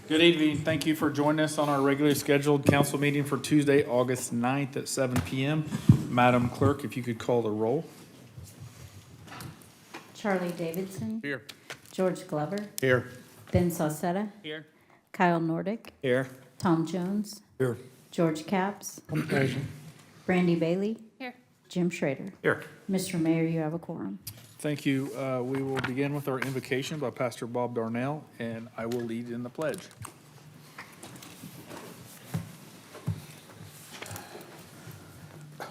Good evening. Thank you for joining us on our regularly scheduled council meeting for Tuesday, August 9th at 7 p.m. Madam Clerk, if you could call the roll. Charlie Davidson. Here. George Glover. Here. Ben Saucetta. Here. Kyle Nordick. Here. Tom Jones. Here. George Capps. Brandy Bailey. Here. Jim Schrader. Here. Mr. Mayor, you have a quorum. Thank you. We will begin with our invocation by Pastor Bob Darnell, and I will lead in the pledge.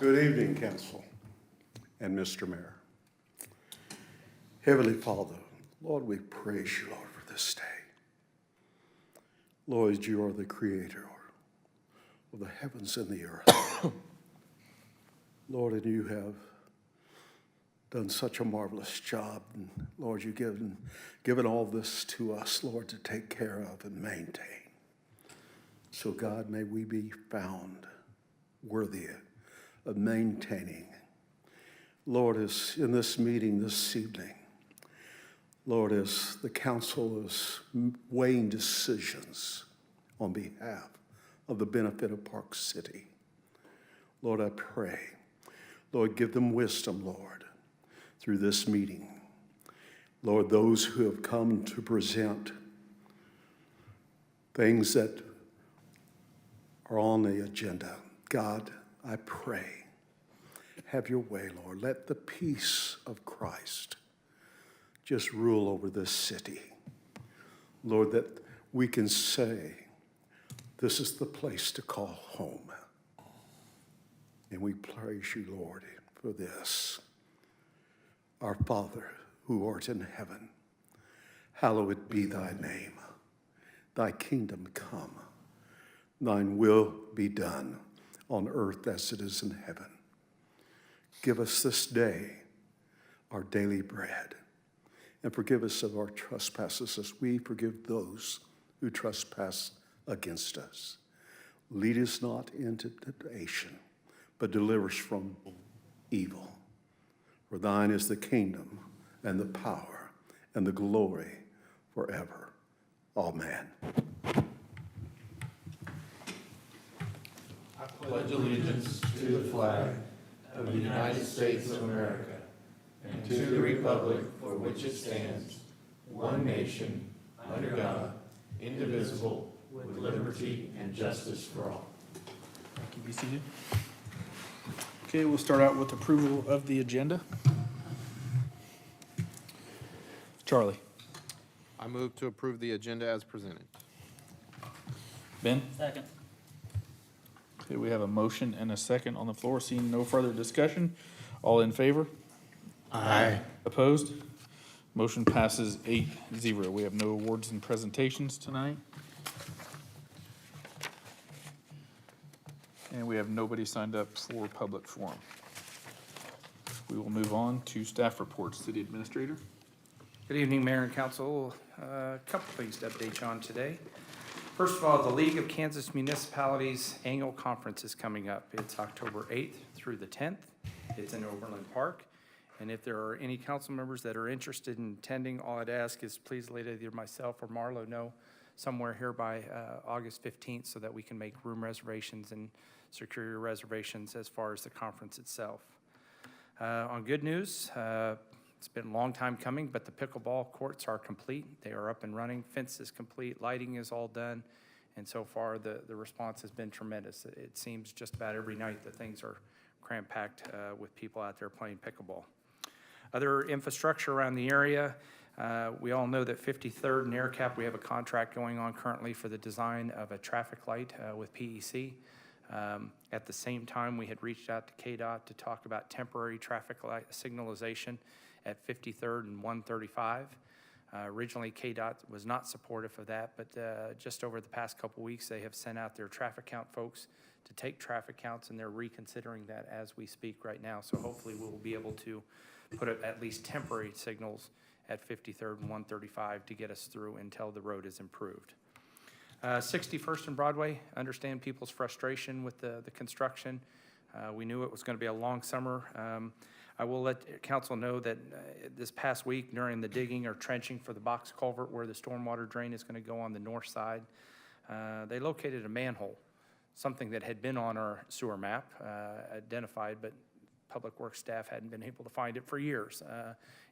Good evening, Council and Mr. Mayor. Heavenly Father, Lord, we praise you, Lord, for this day. Lord, you are the creator of the heavens and the earth. Lord, and you have done such a marvelous job. And Lord, you've given all this to us, Lord, to take care of and maintain. So God, may we be found worthy of maintaining. Lord, as in this meeting this evening, Lord, as the council is weighing decisions on behalf of the benefit of Park City, Lord, I pray, Lord, give them wisdom, Lord, through this meeting. Lord, those who have come to present things that are on the agenda, God, I pray, have your way, Lord. Let the peace of Christ just rule over this city. Lord, that we can say, this is the place to call home. And we praise you, Lord, for this. Our Father, who art in heaven, hallowed be thy name. Thy kingdom come. Thine will be done on earth as it is in heaven. Give us this day our daily bread, and forgive us of our trespasses as we forgive those who trespass against us. Lead us not into temptation, but deliver us from evil. For thine is the kingdom and the power and the glory forever. Amen. I pledge allegiance to the flag of the United States of America and to the republic for which it stands, one nation, under God, indivisible, with liberty and justice for all. Thank you. Be seated. Okay, we'll start out with approval of the agenda. Charlie. I move to approve the agenda as presented. Ben? Second. Okay, we have a motion and a second on the floor. Seeing no further discussion, all in favor? Aye. Opposed? Motion passes 8-0. We have no awards and presentations tonight. And we have nobody signed up for public forum. We will move on to staff reports. City Administrator. Good evening, Mayor and Council. A couple things to update you on today. First of all, the League of Kansas Municipalities Annual Conference is coming up. It's October 8th through the 10th. It's in Overland Park. And if there are any council members that are interested in attending, all I'd ask is please let either myself or Marlo know somewhere here by August 15th so that we can make room reservations and secure your reservations as far as the conference itself. On good news, it's been a long time coming, but the pickleball courts are complete. They are up and running. Fence is complete. Lighting is all done. And so far, the response has been tremendous. It seems just about every night that things are cram-packed with people out there playing pickleball. Other infrastructure around the area, we all know that 53rd and AirCap, we have a contract going on currently for the design of a traffic light with PEC. At the same time, we had reached out to KDOT to talk about temporary traffic light signalization at 53rd and 135. Originally, KDOT was not supportive of that, but just over the past couple weeks, they have sent out their traffic count folks to take traffic counts, and they're reconsidering that as we speak right now. So hopefully we'll be able to put at least temporary signals at 53rd and 135 to get us through until the road is improved. 61st and Broadway, understand people's frustration with the construction. We knew it was going to be a long summer. I will let council know that this past week during the digging or trenching for the box culvert where the stormwater drain is going to go on the north side, they located a manhole, something that had been on our sewer map, identified, but Public Works staff hadn't been able to find it for years.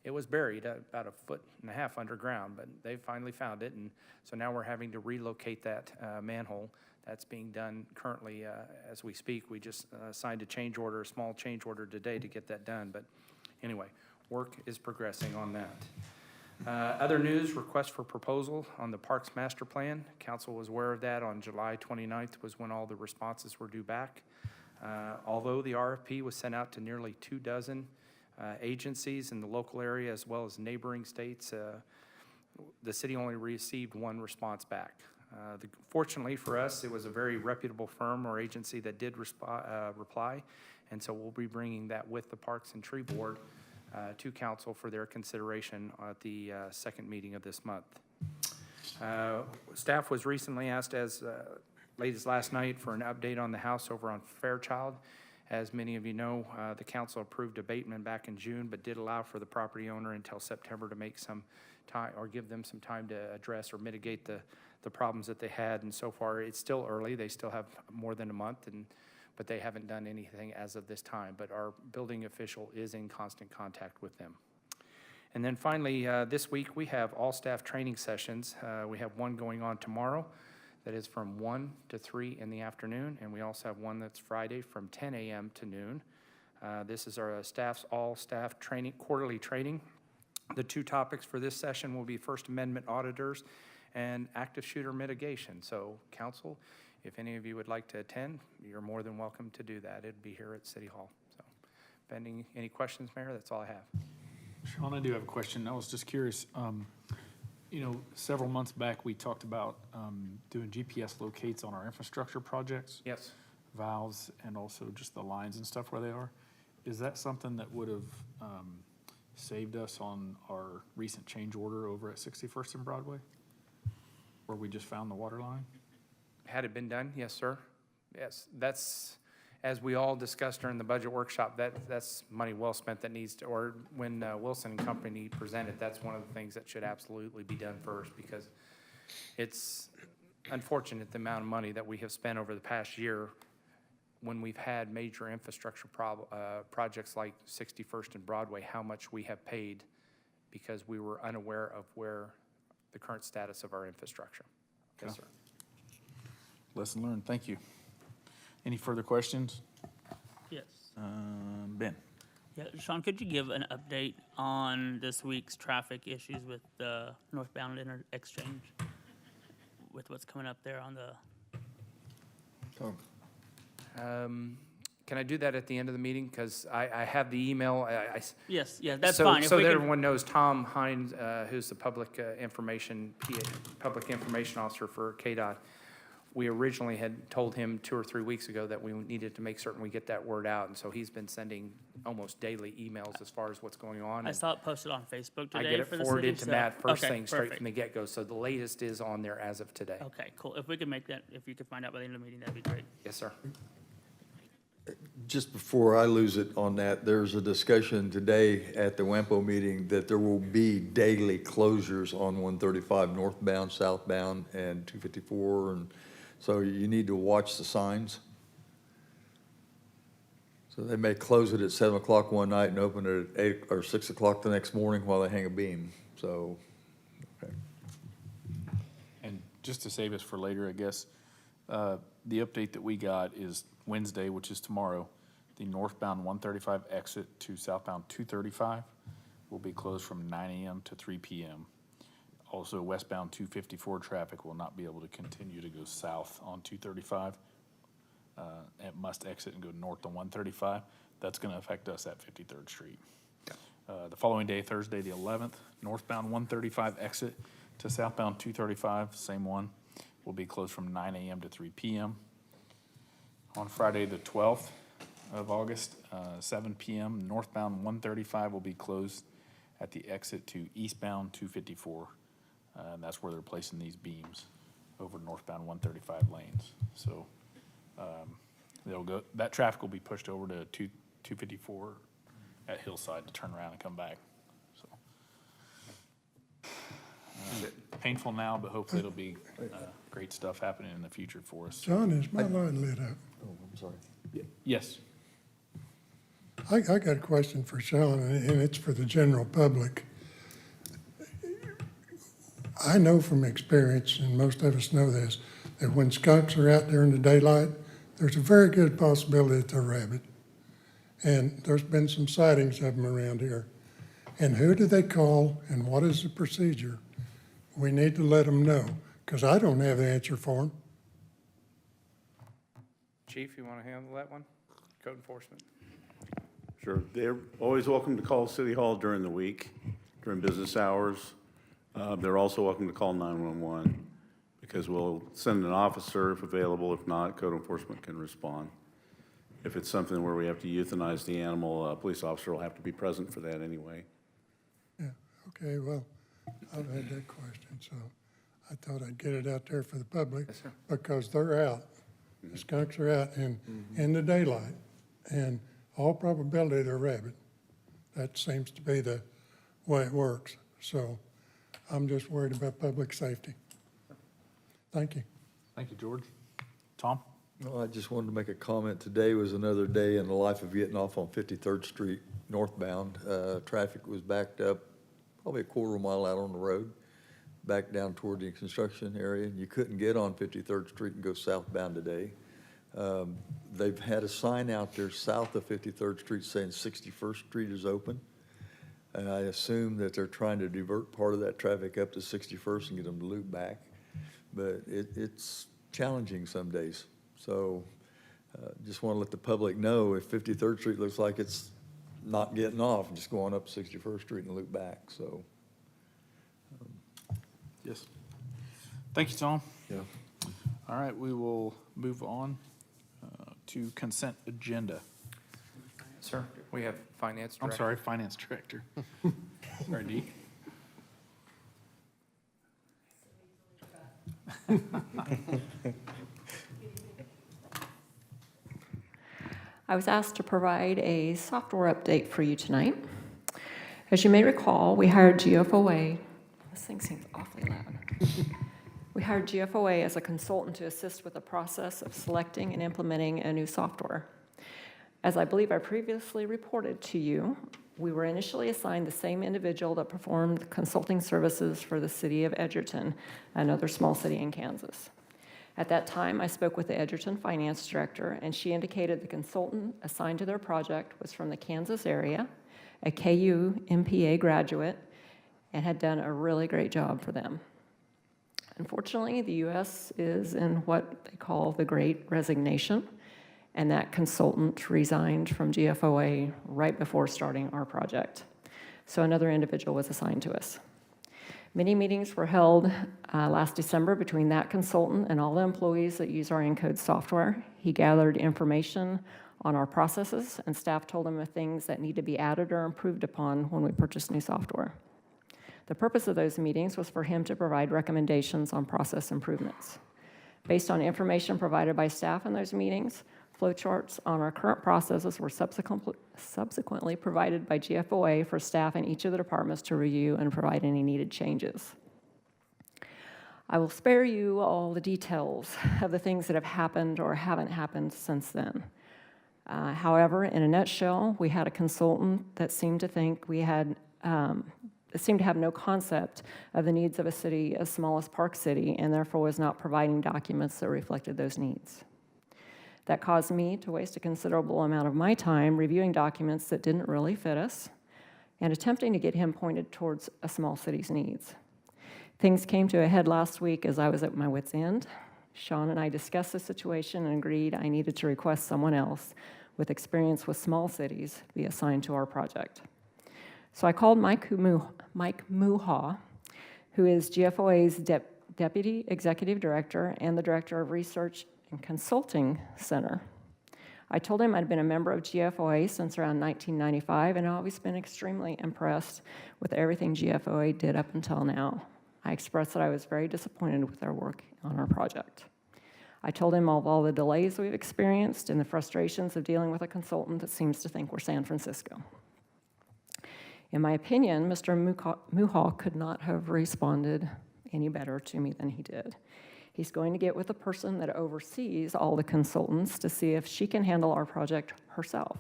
It was buried about 1.5 feet underground, but they finally found it, and so now we're having to relocate that manhole. That's being done currently as we speak. We just signed a change order, a small change order today to get that done, but anyway, work is progressing on that. Other news, request for proposal on the Parks Master Plan. Council was aware of that on July 29th was when all the responses were due back. Although the RFP was sent out to nearly 24 agencies in the local area as well as neighboring states, the city only received one response back. Fortunately for us, it was a very reputable firm or agency that did reply, and so we'll be bringing that with the Parks and Tree Board to council for their consideration at the second meeting of this month. Staff was recently asked as late as last night for an update on the house over on Fairchild. As many of you know, the council approved abatement back in June, but did allow for the property owner until September to make some time, or give them some time to address or mitigate the problems that they had. And so far, it's still early. They still have more than a month, but they haven't done anything as of this time. But our building official is in constant contact with them. And then finally, this week, we have all staff training sessions. We have one going on tomorrow that is from 1 to 3 in the afternoon, and we also have one that's Friday from 10 a.m. to noon. This is our all staff training, quarterly training. The two topics for this session will be First Amendment auditors and active shooter mitigation. So council, if any of you would like to attend, you're more than welcome to do that. It'd be here at City Hall. So pending any questions, Mayor, that's all I have. Sean, I do have a question. I was just curious. You know, several months back, we talked about doing GPS locates on our infrastructure projects. Yes. Valves and also just the lines and stuff where they are. Is that something that would have saved us on our recent change order over at 61st and Broadway? Where we just found the water line? Had it been done? Yes, sir. Yes, that's, as we all discussed during the budget workshop, that's money well spent that needs to, or when Wilson and Company presented, that's one of the things that should absolutely be done first, because it's unfortunate the amount of money that we have spent over the past year when we've had major infrastructure projects like 61st and Broadway, how much we have paid because we were unaware of where the current status of our infrastructure. Yes, Okay. sir. Lesson learned. Thank you. Any further questions? Yes. Ben? Yeah, Sean, could you give an update on this week's traffic issues with the northbound exchange? With what's coming up there on the, Can I do that at the end of the meeting? Because I have the email. yes, yeah, that's So- fine. If So we that could- everyone knows, Tom Hines, who's the public information officer for KDOT, we originally had told him 2 or 3 weeks ago that we needed to make certain we get that word out. And so he's been sending almost daily emails as far as what's going on. I And saw it posted on Facebook I today get it for the forwarded city, to so- Matt first okay, thing, straight perfect. from the get-go. So the latest is on there as of today. Okay, cool. If we could make that, if you could find out by the end of the meeting, that'd be great. Yes, sir. Just before I lose it on that, there's a discussion today at the WAMPO meeting that there will be daily closures on 135 northbound, southbound, and 254, and so you need to watch the signs. So they may close it at 7 o'clock one night and open it at 8 or 6 o'clock the next morning while they hang a beam, so, okay. And just to save us for later, I guess, the update that we got is Wednesday, which is tomorrow, the northbound 135 exit to southbound 235 will be closed from 9 a.m. to 3 p.m. Also, westbound 254 traffic will not be able to continue to go south on 235. It must exit and go north on 135. That's going to affect us at 53rd Street. The following day, Thursday, the 11th, northbound 135 exit to southbound 235, same one, will be closed from 9 a.m. to 3 p.m. On Friday, the 12th of August, 7 p.m., northbound 135 will be closed at the exit to eastbound 254. And that's where they're placing these beams over northbound 135 lanes. So they'll go. That traffic will be pushed over to 254 at Hillside to turn around and come back, so. Painful now, but hopefully it'll be great stuff happening in the future for us. John, is my line lit up? Oh, I'm sorry. Yes. I got a question for Sean, and it's for the general public. I know from experience, and most of us know this, that when skunks are out there in the daylight, there's a very good possibility that they're rabid. And there's been some sightings of them around here. And who do they call, and what is the procedure? We need to let them know, because I don't have the answer for them. Chief, you want to handle that one? Code enforcement. Sure. They're always welcome to call City Hall during the week, during business hours. They're also welcome to call 911 because we'll send an officer if available. If not, code enforcement can respond. If it's something where we have to euthanize the animal, a police officer will have to be present for that anyway. Yeah, okay, well, I've had that question, so I thought I'd get it out there for the public. Yes, sir. Because they're out. The skunks are out in the daylight, and all probability they're rabid. That seems to be the way it works. So I'm just worried about public safety. Thank you. Thank you, George. Tom? Well, I just wanted to make a comment. Today was another day in the life of getting off on 53rd Street northbound. Traffic was backed up probably a quarter mile out on the road, back down toward the construction area. You couldn't get on 53rd Street and go southbound today. They've had a sign out there south of 53rd Street saying 61st Street is open. And I assume that they're trying to divert part of that traffic up to 61st and get them to loop back. But it's challenging some days. So just want to let the public know if 53rd Street looks like it's not getting off, just going up 61st Street and loop back, so. Yes. Thank you, Tom. Yeah. All right, we will move on to consent agenda. Sir, we have finance I'm director. sorry, Finance Director. Sorry, Dee. I was asked to provide a software update for you tonight. As you may recall, we hired GFOA. This thing seems awfully loud. We hired GFOA as a consultant to assist with the process of selecting and implementing a new software. As I believe I previously reported to you, we were initially assigned the same individual that performed consulting services for the city of Edgerton, another small city in Kansas. At that time, I spoke with the Edgerton finance director, and she indicated the consultant assigned to their project was from the Kansas area, a KU MPA graduate, and had done a really great job for them. Unfortunately, the U.S. is in what they call the Great Resignation, and that consultant resigned from GFOA right before starting our project. So another individual was assigned to us. Many meetings were held last December between that consultant and all the employees that use our Encode software. He gathered information on our processes, and staff told him of things that need to be added or improved upon when we purchase new software. The purpose of those meetings was for him to provide recommendations on process improvements. Based on information provided by staff in those meetings, flowcharts on our current processes were subsequently provided by GFOA for staff in each of the departments to review and provide any needed changes. I will spare you all the details of the things that have happened or haven't happened since then. However, in a nutshell, we had a consultant that seemed to think we had seemed to have no concept of the needs of a city as small as Park City, and therefore was not providing documents that reflected those needs. That caused me to waste a considerable amount of my time reviewing documents that didn't really fit us and attempting to get him pointed towards a small city's needs. Things came to a head last week as I was at my wit's end. Sean and I discussed the situation and agreed I needed to request someone else with experience with small cities be assigned to our project. So I called Mike Muha, who is GFOA's Deputy Executive Director and the Director of Research and Consulting Center. I told him I'd been a member of GFOA since around 1995 and I've always been extremely impressed with everything GFOA did up until now. I expressed that I was very disappointed with their work on our project. I told him of all the delays we've experienced and the frustrations of dealing with a consultant that seems to think we're San Francisco. In my opinion, Mr. Muhal could not have responded any better to me than he did. He's going to get with the person that oversees all the consultants to see if she can handle our project herself.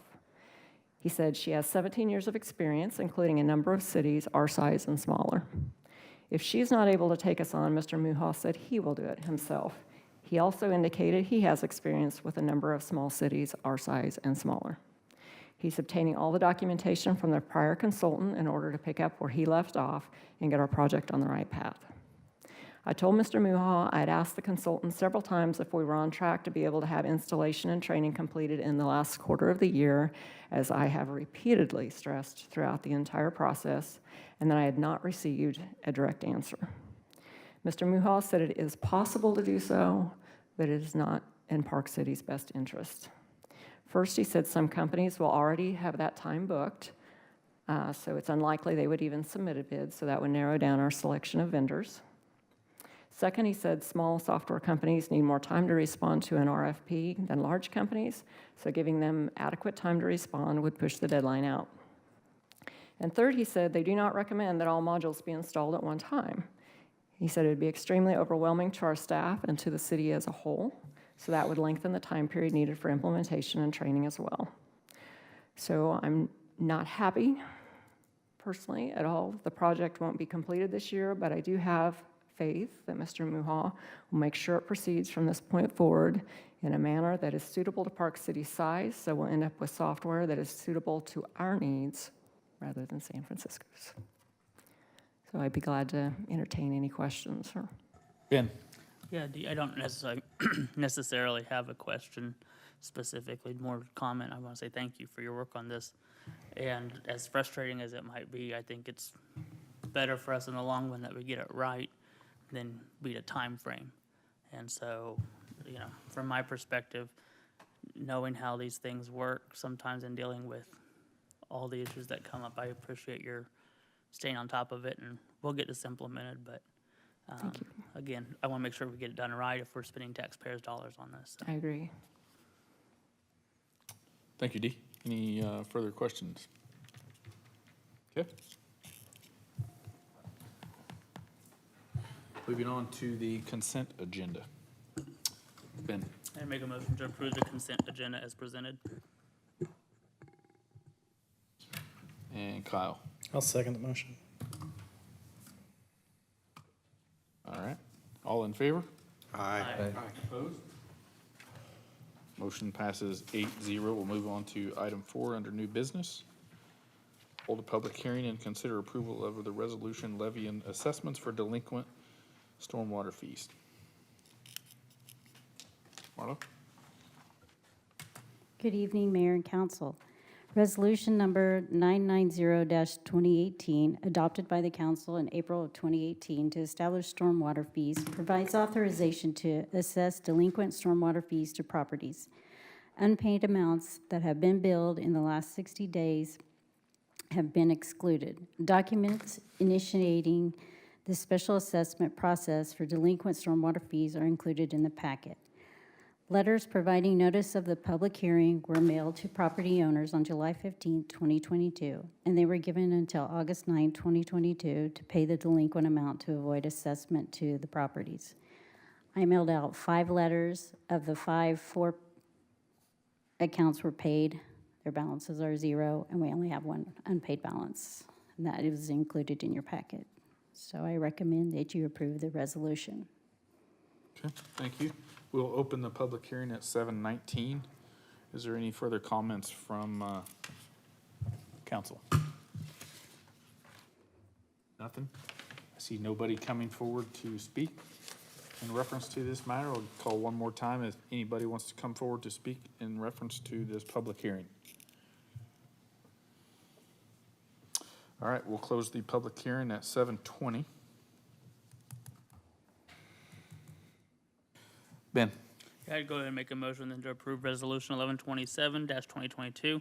He said she has 17 years of experience, including a number of cities our size and smaller. If she's not able to take us on, Mr. Muhal said he will do it himself. He also indicated he has experience with a number of small cities our size and smaller. He's obtaining all the documentation from the prior consultant in order to pick up where he left off and get our project on the right path. I told Mr. Muhal I'd asked the consultant several times if we were on track to be able to have installation and training completed in the last quarter of the year, as I have repeatedly stressed throughout the entire process, and that I had not received a direct answer. Mr. Muhal said it is possible to do so, but it is not in Park City's best interest. First, he said some companies will already have that time booked, so it's unlikely they would even submit a bid, so that would narrow down our selection of vendors. Second, he said small software companies need more time to respond to an RFP than large companies, so giving them adequate time to respond would push the deadline out. And third, he said they do not recommend that all modules be installed at one time. He said it would be extremely overwhelming to our staff and to the city as a whole, so that would lengthen the time period needed for implementation and training as well. So I'm not happy, personally, at all. The project won't be completed this year, but I do have faith that Mr. Muhal will make sure it proceeds from this point forward in a manner that is suitable to Park City's size, so we'll end up with software that is suitable to our needs rather than San Francisco's. So I'd be glad to entertain any questions. Ben? Yeah, I don't necessarily have a question specifically, more comment. I want to say thank you for your work on this. And as frustrating as it might be, I think it's better for us in the long run that we get it right than beat a time frame. And so, you know, from my perspective, knowing how these things work sometimes in dealing with all the issues that come up, I appreciate your staying on top of it, and we'll get this implemented, but again, I want to make sure we get it done right if we're spending taxpayers' dollars on this. I agree. Thank you, Dee. Any further questions? Okay. Moving on to the consent agenda. Ben? I make a motion to approve the consent agenda as presented. And Kyle? I'll second the motion. All right. All in favor? Aye. Opposed? Motion passes 8-0. We'll move on to item 4 under new business. Hold a public hearing and consider approval of the resolution levying assessments for delinquent stormwater fees. Marlo? Good evening, Mayor and Council. Resolution number 990-2018, adopted by the Council in April of 2018 to establish stormwater fees, provides authorization to assess delinquent stormwater fees to properties. Unpaid amounts that have been billed in the last 60 days have been excluded. Documents initiating the special assessment process for delinquent stormwater fees are included in the packet. Letters providing notice of the public hearing were mailed to property owners on July 15, 2022, and they were given until August 9, 2022 to pay the delinquent amount to avoid assessment to the properties. I mailed out 5 letters. Of the 5, 4 accounts were paid. Their balances are 0, and we only have 1 unpaid balance, and that is included in your packet. So I recommend that you approve the resolution. Okay, thank you. We'll open the public hearing at 7:19. Is there any further comments from council? Nothing? I see nobody coming forward to speak in reference to this matter. I'll call one more time if anybody wants to come forward to speak in reference to this public hearing. All right, we'll close the public hearing at 7:20. Ben? I'd go ahead and make a motion then to approve Resolution 1127-2022, a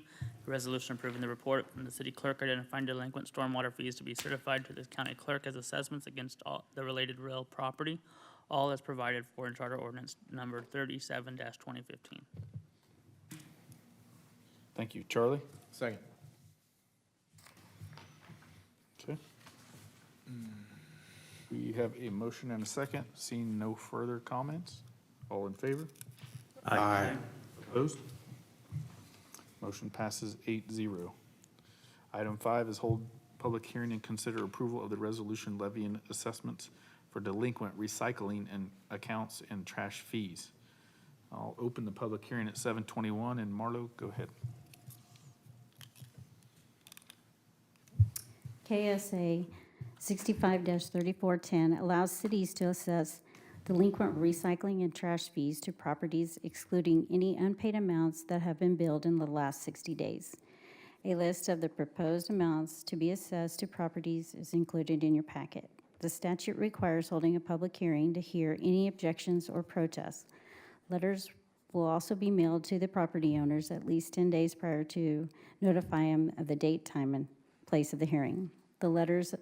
resolution approving the report from the city clerk identifying delinquent stormwater fees to be certified to the county clerk as assessments against all the related real property, all as provided for in Charter Ordinance number 37-2015. Thank you. Charlie? Second. We have a motion and a second. Seeing no further comments. All in favor? Aye. Opposed? Motion passes 8-0. Item 5 is hold public hearing and consider approval of the resolution levying assessments for delinquent recycling and accounts and trash fees. I'll open the public hearing at 7:21, and Marlo, go ahead. KSA 65-3410 allows cities to assess delinquent recycling and trash fees to properties excluding any unpaid amounts that have been billed in the last 60 days. A list of the proposed amounts to be assessed to properties is included in your packet. The statute requires holding a public hearing to hear any objections or protests. Letters will also be mailed to the property owners at least 10 days prior to notify them of the date, time, and place of the hearing. The letters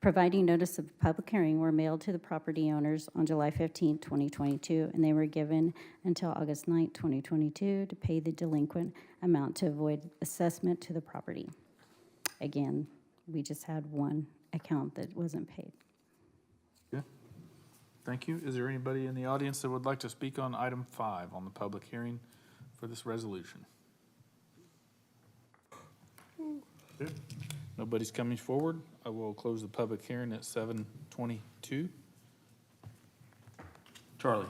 providing notice of the public hearing were mailed to the property owners on July 15, 2022, and they were given until August 9, 2022 to pay the delinquent amount to avoid assessment to the property. Again, we just had one account that wasn't paid. Yeah. Thank you. Is there anybody in the audience that would like to speak on item 5 on the public hearing for this resolution? Okay. Nobody's coming forward. I will close the public hearing at 7:22. Charlie?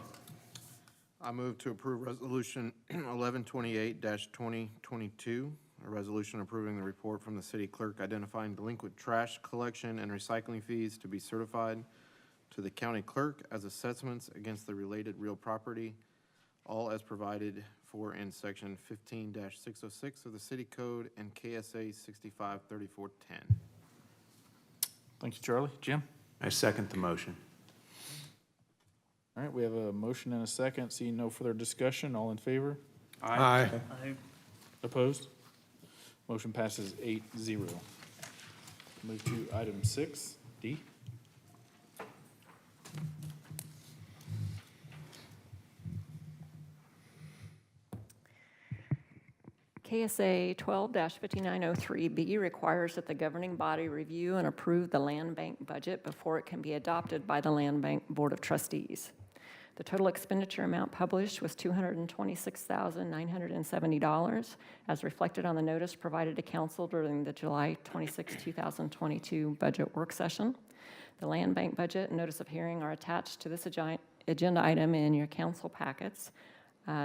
I move to approve Resolution 1128-2022, a resolution approving the report from the city clerk identifying delinquent trash collection and recycling fees to be certified to the county clerk as assessments against the related real property, all as provided for in section 15-606 of the city code and KSA 65-3410. Thank you, Charlie. Jim? I second the motion. All right, we have a motion and a second. Seeing no further discussion, all in favor? Aye. I, Opposed? Motion passes 8-0. Move to item 6, D. KSA 12-5903B requires that the governing body review and approve the land bank budget before it can be adopted by the Land Bank Board of Trustees. The total expenditure amount published was $226,970, as reflected on the notice provided to council during the July 26, 2022 budget work session. The land bank budget and notice of hearing are attached to this agenda item in your council packets.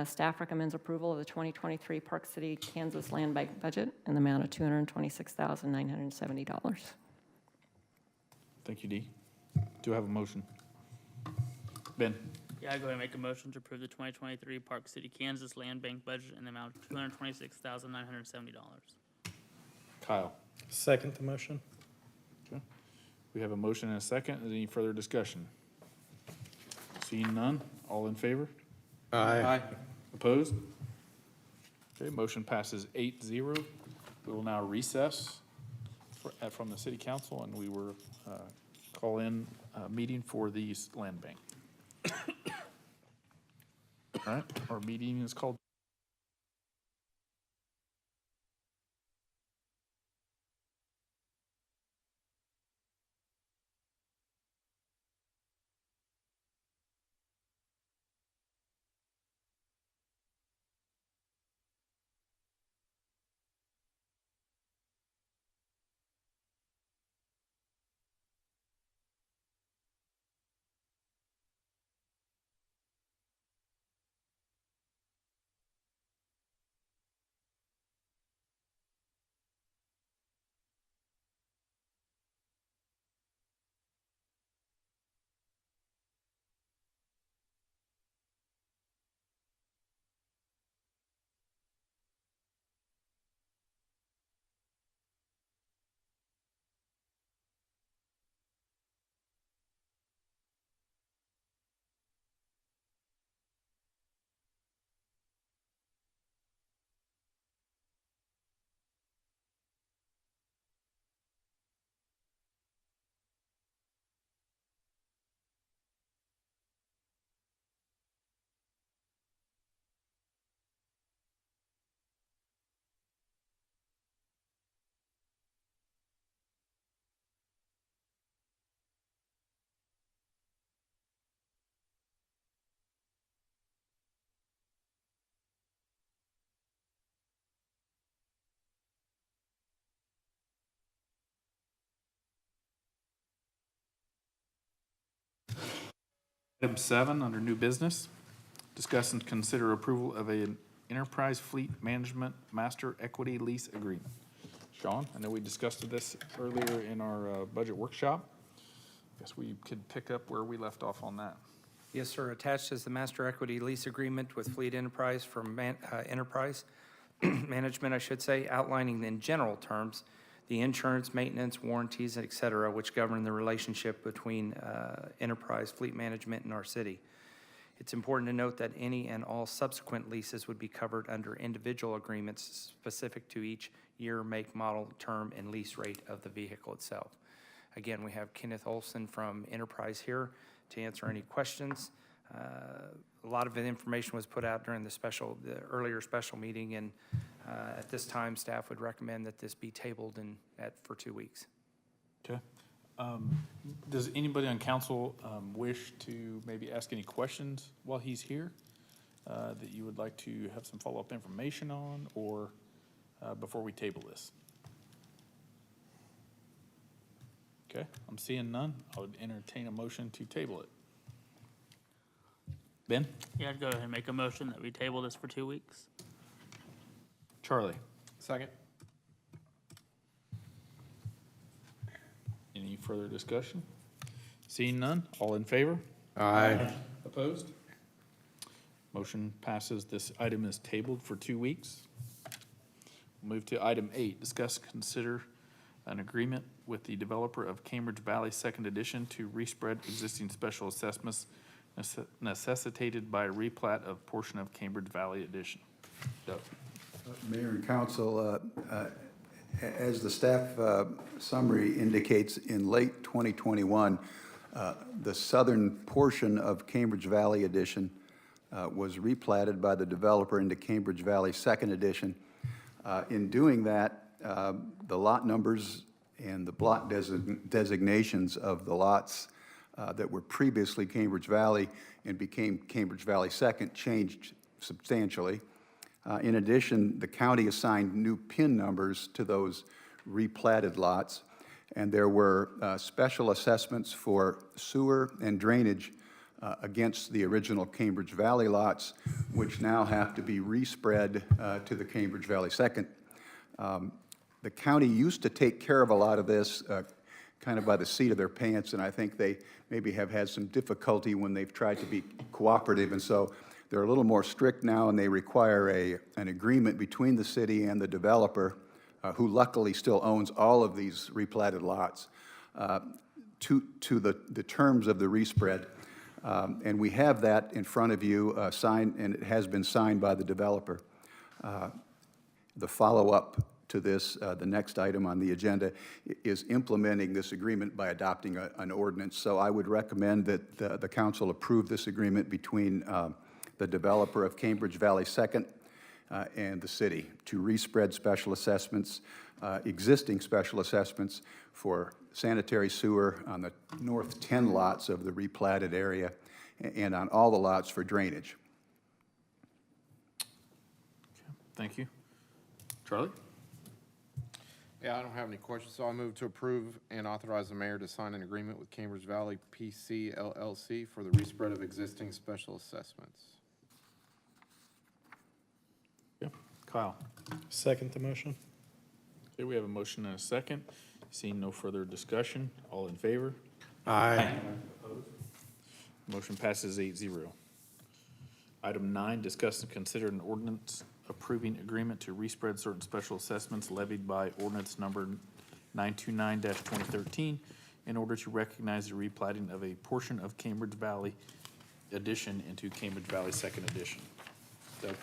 Staff recommends approval of the 2023 Park City, Kansas Land Bank budget in the amount of $226,970. Thank you, D. Do I have a motion? Ben? yeah, I go ahead and make a motion to approve the 2023 Park City, Kansas Land Bank budget in the amount of $226,970. Kyle? Second the motion. Okay. We have a motion and a second. Is there any further discussion? Seeing none, all in favor? Aye. Opposed? Okay, motion passes 8-0. We will now recess from the city council, and we will call in a meeting for the land bank. All right, our meeting is called Item 7, under new business, discuss and consider approval of an enterprise fleet management master equity lease agreement. Sean, I know we discussed this earlier in our budget workshop. Guess we could pick up where we left off on that. Yes, sir. Attached is the master equity lease agreement with Fleet Enterprise from Enterprise Management, I should say, outlining in general terms the insurance, maintenance, warranties, et cetera, which govern the relationship between Enterprise Fleet Management and our city. It's important to note that any and all subsequent leases would be covered under individual agreements specific to each year, make, model, term, and lease rate of the vehicle itself. Again, we have Kenneth Olson from Enterprise here to answer any questions. A lot of the information was put out during the earlier special meeting, and at this time, staff would recommend that this be tabled for 2 weeks. Okay. Does anybody on council wish to maybe ask any questions while he's here that you would like to have some follow-up information on, or before we table this? Okay, I'm seeing none. I would entertain a motion to table it. Ben? Yeah, I'd go ahead and make a motion that we table this for 2 weeks. Charlie? Second. Any further discussion? Seeing none, all in favor? Aye. Opposed? Motion passes. This item is tabled for 2 weeks. We'll move to item 8, discuss, consider an agreement with the developer of Cambridge Valley Second Edition to respread existing special assessments necessitated by a replat of portion of Cambridge Valley Edition. Doug? Mayor and council, as the staff summary indicates, in late 2021, the southern portion of Cambridge Valley Edition was replatted by the developer into Cambridge Valley Second Edition. In doing that, the lot numbers and the block designations of the lots that were previously Cambridge Valley and became Cambridge Valley Second changed substantially. In addition, the county assigned new PIN numbers to those replatted lots, and there were special assessments for sewer and drainage against the original Cambridge Valley lots, which now have to be respread to the Cambridge Valley Second. The county used to take care of a lot of this kind of by the seat of their pants, and I think they maybe have had some difficulty when they've tried to be cooperative, and so they're a little more strict now, and they require an agreement between the city and the developer, who luckily still owns all of these replatted lots, to the terms of the respread. And we have that in front of you, signed, and it has been signed by the developer. The follow-up to this, the next item on the agenda, is implementing this agreement by adopting an ordinance. So I would recommend that the council approve this agreement between the developer of Cambridge Valley Second and the city to respread special assessments, existing special assessments for sanitary sewer on the north 10 lots of the replatted area and on all the lots for drainage. Thank you. Charlie? Yeah, I don't have any questions, so I move to approve and authorize the mayor to sign an agreement with Cambridge Valley PC LLC for the respread of existing special assessments. Yeah. Kyle? Second the motion. Okay, we have a motion and a second. Seeing no further discussion, all in favor? Aye. Motion passes 8-0. Item 9, discuss and consider an ordinance approving agreement to respread certain special assessments levied by ordinance number 929-2013 in order to recognize the replatting of a portion of Cambridge Valley Edition into Cambridge Valley Second Edition. Doug?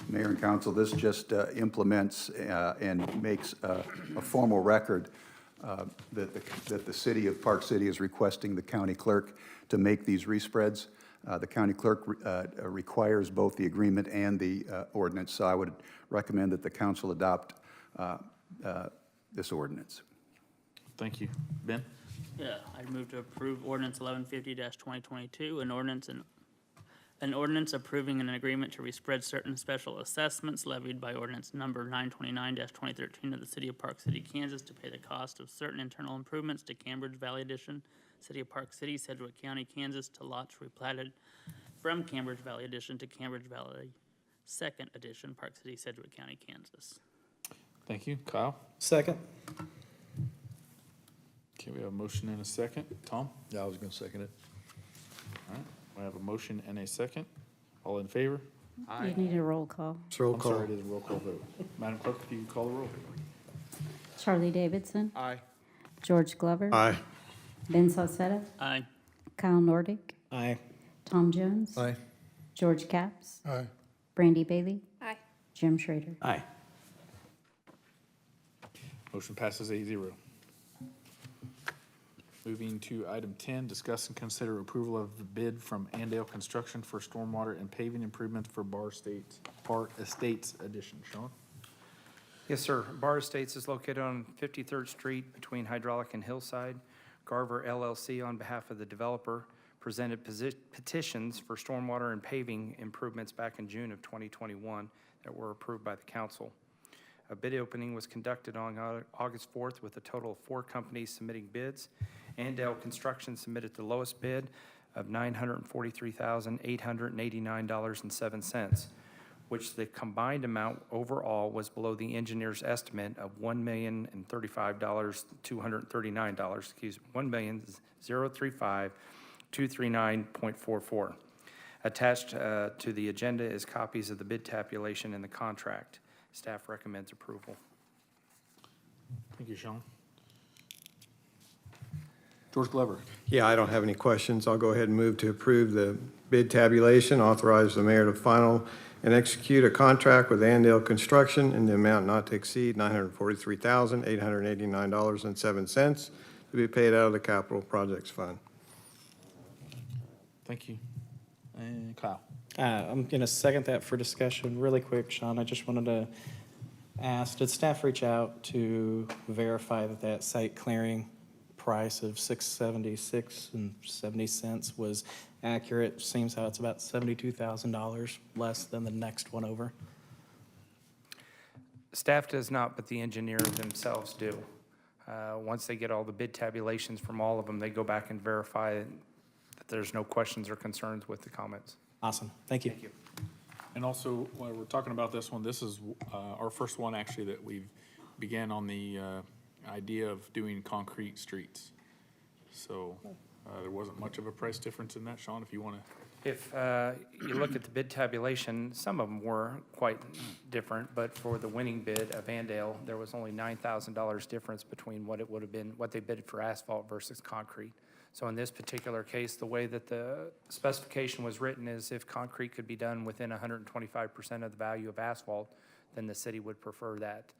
Mayor and council, this just implements and makes a formal record that the city of Park City is requesting the county clerk to make these respreads. The county clerk requires both the agreement and the ordinance, so I would recommend that the council adopt this ordinance. Thank you. Ben? Yeah, I'd move to approve ordinance 1150-2022, an ordinance An ordinance approving an agreement to respread certain special assessments levied by ordinance number 929-2013 of the City of Park City, Kansas, to pay the cost of certain internal improvements to Cambridge Valley Edition, City of Park City, Sedgwick County, Kansas, to lots replatted from Cambridge Valley Edition to Cambridge Valley Second Edition, Park City, Sedgwick County, Kansas. Thank you. Kyle? Second. Okay, we have a motion and a second. Tom? Yeah, I was gonna second it. All right, we have a motion and a second. All in favor? You need a roll call. It's roll I'm call. sorry, it is a roll call vote. Madam Clerk, if you could call the roll. Charlie Davidson. Aye. George Glover. Aye. Ben Sosetta. Aye. Kyle Nordick. Aye. Tom Jones. Aye. George Capps. Aye. Brandy Bailey. Aye. Jim Schrader. Aye. Motion passes 8-0. Moving to item 10, discuss and consider approval of the bid from Andale Construction for stormwater and paving improvements for Bar Estates Edition. Sean? Yes, sir. Bar Estates is located on 53rd Street between Hydraulic and Hillside. Garver LLC, on behalf of the developer, presented petitions for stormwater and paving improvements back in June of 2021 that were approved by the council. A bid opening was conducted on August 4th with a total of 4 companies submitting bids. Andale Construction submitted the lowest bid of $943,889.07, which the combined amount overall was below the engineer's estimate of $1,035,239, $1,035,239.44. Attached to the agenda is copies of the bid tabulation and the contract. Staff recommends approval. Thank you, Sean. George Glover? Yeah, I don't have any questions. I'll go ahead and move to approve the bid tabulation, authorize the mayor to final and execute a contract with Andale Construction in the amount not to exceed $943,889.07 to be paid out of the Capital Projects Fund. Thank you. And Kyle? I'm going to second that for discussion. Really quick, Sean, I just wanted to ask, did staff reach out to verify that that site clearing price of $676.70 was accurate? Seems how it's about $72,000 less than the next one over. Staff does not, but the engineers themselves do. Once they get all the bid tabulations from all of them, they go back and verify that there's no questions or concerns with the comments. Awesome. Thank you. Thank you. And also, while we're talking about this one, this is our first one actually that we've began on the idea of doing concrete streets. So there wasn't much of a price difference in that. Sean, if you want to. If you look at the bid tabulation, some of them were quite different, but for the winning bid of Andale, there was only $9,000 difference between what it would have been, what they bid for asphalt versus concrete. So in this particular case, the way that the specification was written is if concrete could be done within 125% of the value of asphalt, then the city would prefer that.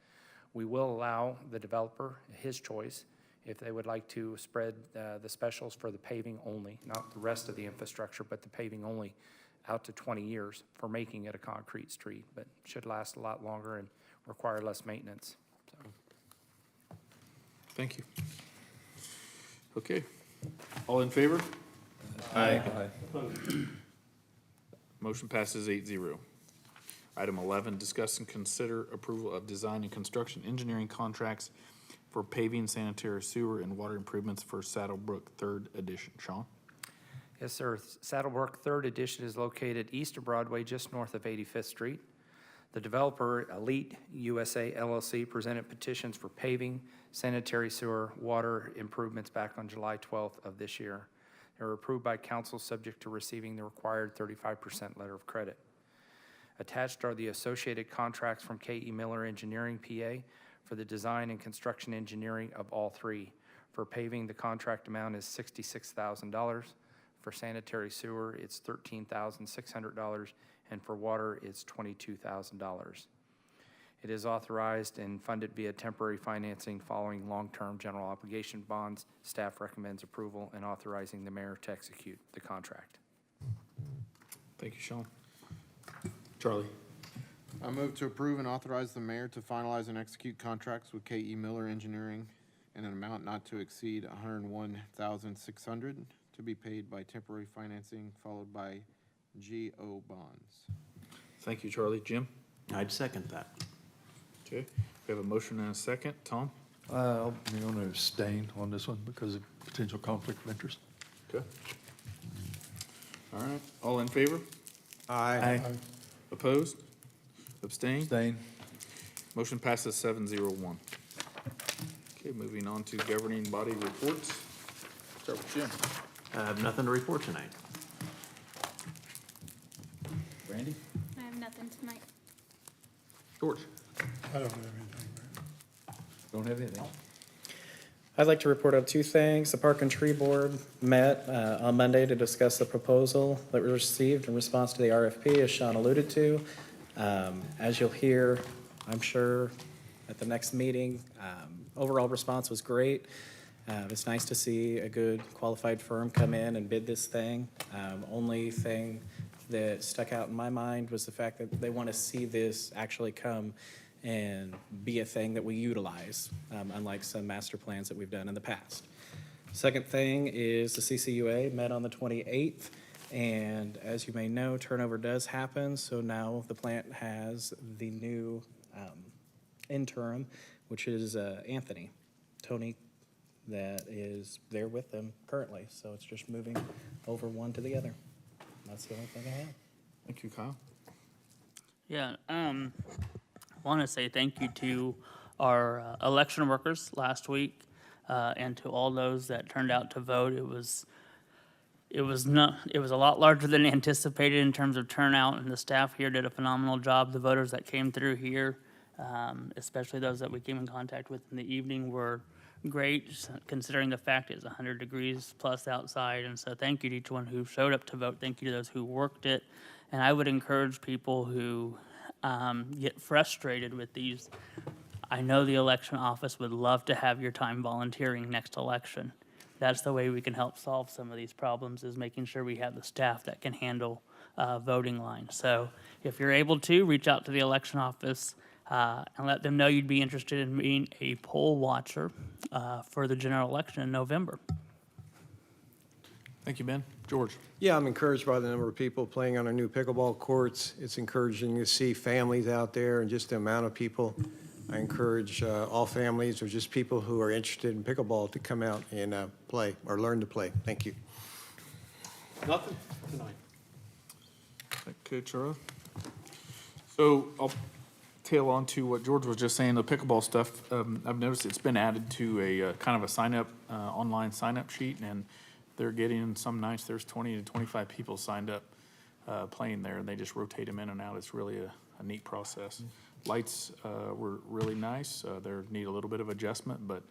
We will allow the developer his choice if they would like to spread the specials for the paving only, not the rest of the infrastructure, but the paving only, out to 20 years for making it a concrete street, but should last a lot longer and require less maintenance. So. Thank you. Okay. All in favor? Aye. Motion passes 8-0. Item 11, discuss and consider approval of design and construction engineering contracts for paving, sanitary, sewer, and water improvements for Saddlebrook 3rd Edition. Sean? Yes, sir. Saddlebrook 3rd Edition is located east of Broadway, just north of 85th Street. The developer, Elite USA LLC, presented petitions for paving, sanitary sewer, water improvements back on July 12th of this year. They were approved by council subject to receiving the required 35% letter of credit. Attached are the associated contracts from K.E. Miller Engineering, PA, for the design and construction engineering of all 3. For paving, the contract amount is $66,000. For sanitary sewer, it's $13,600. And for water, it's $22,000. It is authorized and funded via temporary financing following long-term general obligation bonds. Staff recommends approval and authorizing the mayor to execute the contract. Thank you, Sean. Charlie? I move to approve and authorize the mayor to finalize and execute contracts with K.E. Miller Engineering in an amount not to exceed $101,600 to be paid by temporary financing, followed by GO bonds. Thank you, Charlie. Jim? I'd second that. Okay, we have a motion and a second. Tom? I'm going to abstain on this one because of potential conflict of interest. Okay. All right, all in favor? Aye. Opposed? Abstained? Abstain. Motion passes 7-0-1. Okay, moving on to governing body reports. Start with Jim. I have nothing to report tonight. Randy? I have nothing tonight. George? I don't have anything, Mayor. Don't have anything. I'd like to report on two things. The Park and Tree Board met on Monday to discuss the proposal that we received in response to the RFP, as Sean alluded to. As you'll hear, I'm sure, at the next meeting, overall response was great. It's nice to see a good qualified firm come in and bid this thing. Only thing that stuck out in my mind was the fact that they want to see this actually come and be a thing that we utilize, unlike some master plans that we've done in the past. Second thing is the CCUA met on the 28th, and as you may know, turnover does happen, so now the plant has the new interim, which is Anthony, Tony, that is there with them currently, so it's just moving over one to the other. That's the only thing I have. Thank you, Kyle. Yeah, want to say thank you to our election workers last week, and to all those that turned out to vote. It was a lot larger than anticipated in terms of turnout, and the staff here did a phenomenal job. The voters that came through here, especially those that we came in contact with in the evening, were great, considering the fact it's 100 degrees plus outside. And so thank you to each one who showed up to vote. Thank you to those who worked it. And I would encourage people who get frustrated with these. I know the election office would love to have your time volunteering next election. That's the way we can help solve some of these problems, is making sure we have the staff that can handle voting lines. So if you're able to, reach out to the election office and let them know you'd be interested in being a poll watcher for the general election in November. Thank you, Ben. George? Yeah, I'm encouraged by the number of people playing on our new pickleball courts. It's encouraging to see families out there and just the amount of people. I encourage all families or just people who are interested in pickleball to come out and play or learn to play. Thank you. Nothing tonight. Okay, Chara. So I'll tail on to what George was just saying, the pickleball stuff. I've noticed it's been added to a kind of a sign-up, online sign-up sheet, and they're getting, some nights there's 20 to 25 people signed up playing there, and they just rotate them in and out. It's really a neat process. Lights were really nice. They need a little bit of adjustment, but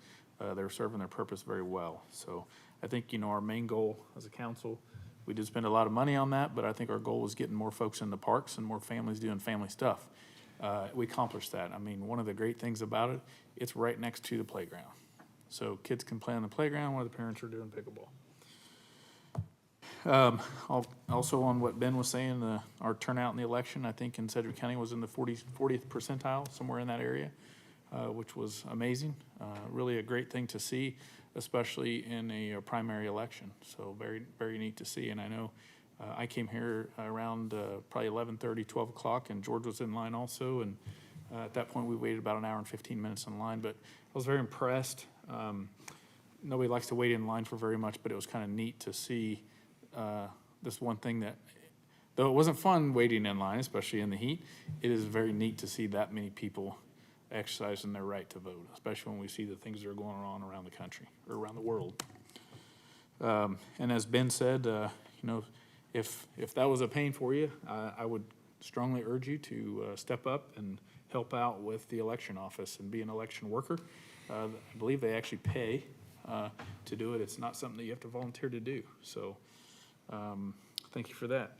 they're serving their purpose very well. So I think, our main goal as a council, we did spend a lot of money on that, but I think our goal was getting more folks in the parks and more families doing family stuff. We accomplished that. I mean, one of the great things about it, it's right next to the playground. So kids can play on the playground while the parents are doing pickleball. Also on what Ben was saying, our turnout in the election, I think in Sedgwick County was in the 40th percentile, somewhere in that area, which was amazing. Really a great thing to see, especially in a primary election. So very, very neat to see. And I know I came here around probably 11:30, 12 o'clock, and George was in line also. And at that point, we waited about an hour and 15 minutes in line. But I was very impressed. Nobody likes to wait in line for very much, but it was kind of neat to see this one thing that, though it wasn't fun waiting in line, especially in the heat, it is very neat to see that many people exercising their right to vote, especially when we see the things that are going on around the country or around the world. And as Ben said, if that was a pain for you, I would strongly urge you to step up and help out with the election office and be an election worker. I believe they actually pay to do it. It's not something that you have to volunteer to do. So thank you for that.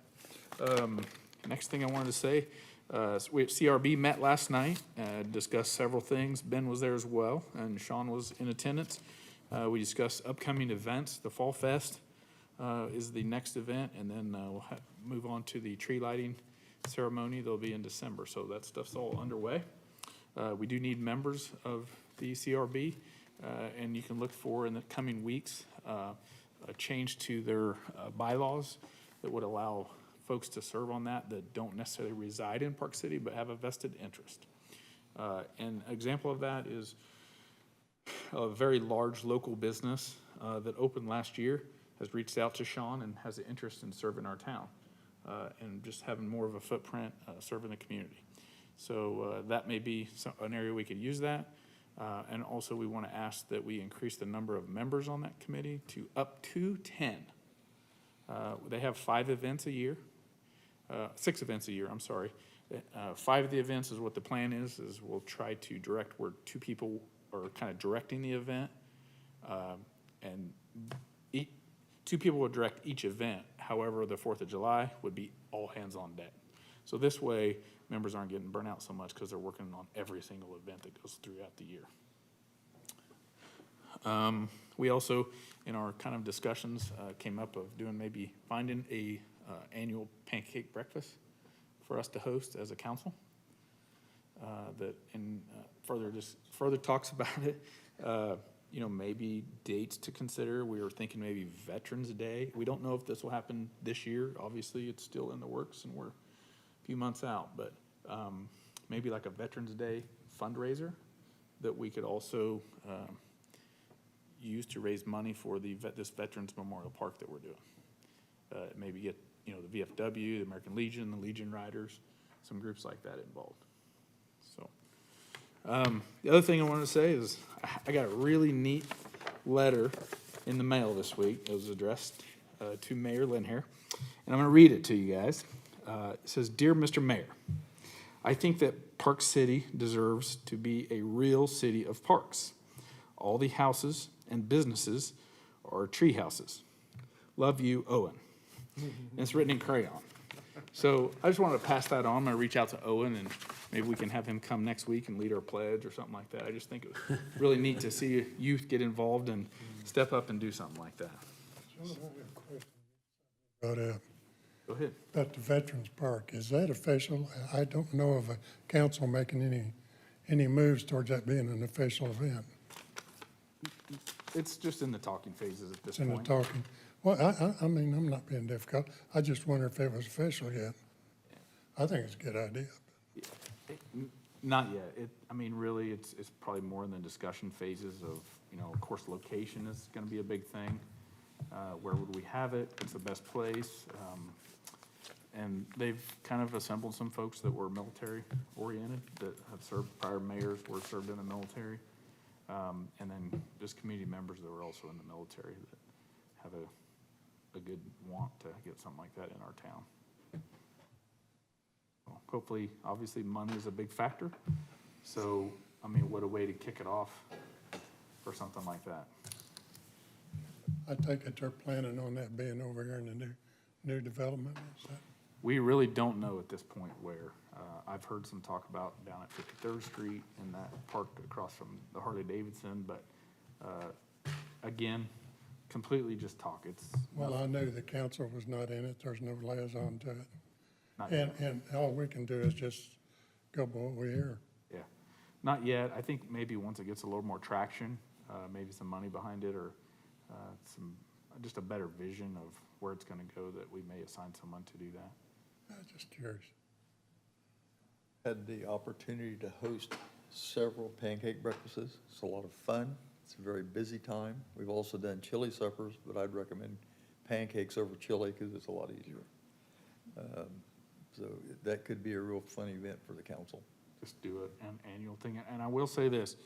Next thing I wanted to say, CRB met last night, discussed several things. Ben was there as well, and Sean was in attendance. We discussed upcoming events. The Fall Fest is the next event, and then we'll move on to the tree lighting ceremony. They'll be in December, so that stuff's all underway. We do need members of the CRB, and you can look for in the coming weeks a change to their bylaws that would allow folks to serve on that don't necessarily reside in Park City, but have a vested interest. An example of that is a very large local business that opened last year has reached out to Sean and has an interest in serving our town and just having more of a footprint serving the community. So that may be an area we could use that. And also we want to ask that we increase the number of members on that committee to up to 10. They have 5 events a year, 6 events a year, I'm sorry. 5 of the events is what the plan is we'll try to direct where 2 people are kind of directing the event. And 2 people would direct each event. However, the 4th of July would be all hands on deck. So this way, members aren't getting burnt out so much because they're working on every single event that goes throughout the year. We also, in our kind of discussions, came up of finding a annual pancake breakfast for us to host as a council. Further talks about it. Maybe dates to consider. We were thinking maybe Veterans Day. We don't know if this will happen this year. Obviously, it's still in the works and we're a few months out, but maybe like a Veterans Day fundraiser that we could also use to raise money for this Veterans Memorial Park that we're doing. Maybe get, the VFW, the American Legion, the Legion Riders, some groups like that involved. So. The other thing I wanted to say is I got a really neat letter in the mail this week. It was addressed to Mayor Linhair, and I'm going to read it to you guys. It says, "Dear Mr. Mayor, I think that Park City deserves to be a real city of parks. All the houses and businesses are tree houses. Love you, Owen." And it's written in crayon. So I just wanted to pass that on. I'm going to reach out to Owen, and maybe we can have him come next week and lead our pledge or something like that. I just think it was really neat to see youth get involved and step up and do something like that. Brought up Go ahead. about the Veterans Park. Is that official? I don't know of a council making any moves towards that being an official event. It's just in the talking phases at this It's in point. the talking. Well, I mean, I'm not being difficult. I just wonder if it was official yet. I think it's a good idea. Not yet. Really, it's probably more in the discussion phases of, of course, location is going to be a big thing. Where would we have it? What's the best place? And they've kind of assembled some folks that were military oriented, that have served, prior mayors were served in the military. And then just community members that were also in the military that have a good want to get something like that in our town. Well, hopefully, obviously, money is a big factor. So, what a way to kick it off for something like that. I take it they're planning on that being over here in the new development, is that? We really don't know at this point where. I've heard some talk about down at 53rd Street in that park across from the Harley Davidson, but again, completely just talk. Well, I knew the council was not in it. There's no liaison to it. Not yet. And all we can do is just go by what we hear. Yeah, not yet. I think maybe once it gets a little more traction, maybe some money behind it or just a better vision of where it's going to go, that we may assign someone to do that. I'm just curious. Had the opportunity to host several pancake breakfasts. It's a lot of fun. It's a very busy time. We've also done chili suppers, but I'd recommend pancakes over chili because it's a lot easier. So that could be a real fun event for the council. Just do an annual thing. And I will say this,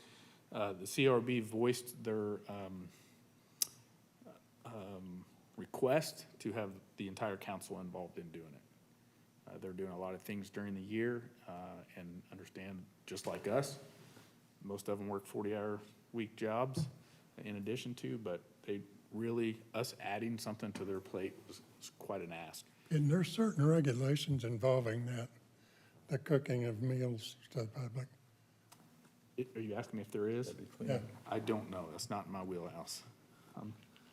the CRB voiced their request to have the entire council involved in doing it. They're doing a lot of things during the year and understand, just like us, most of them work 40-hour week jobs in addition to, but they really, us adding something to their plate was quite an ask. And there's certain regulations involving that, the cooking of meals to the public. Are you asking me if there is? Yeah. I don't know. That's not in my wheelhouse.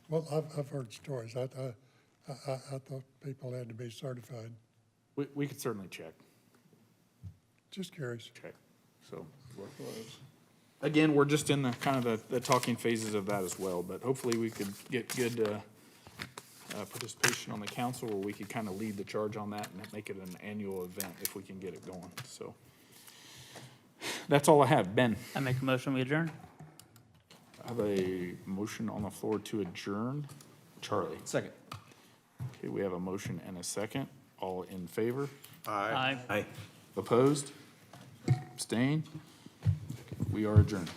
Well, I've heard stories. I thought people had to be certified. We could certainly check. Just curious. Check. So, again, we're just in the kind of the talking phases of that as well, but hopefully we could get good participation on the council where we could kind of lead the charge on that and make it an annual event if we can get it going. So that's all I have. Ben, I make a motion, we adjourn? I have a motion on the floor to adjourn. Charlie. Second. Okay, we have a motion and a second. All in favor? Aye. Opposed? Abstained? We are adjourned.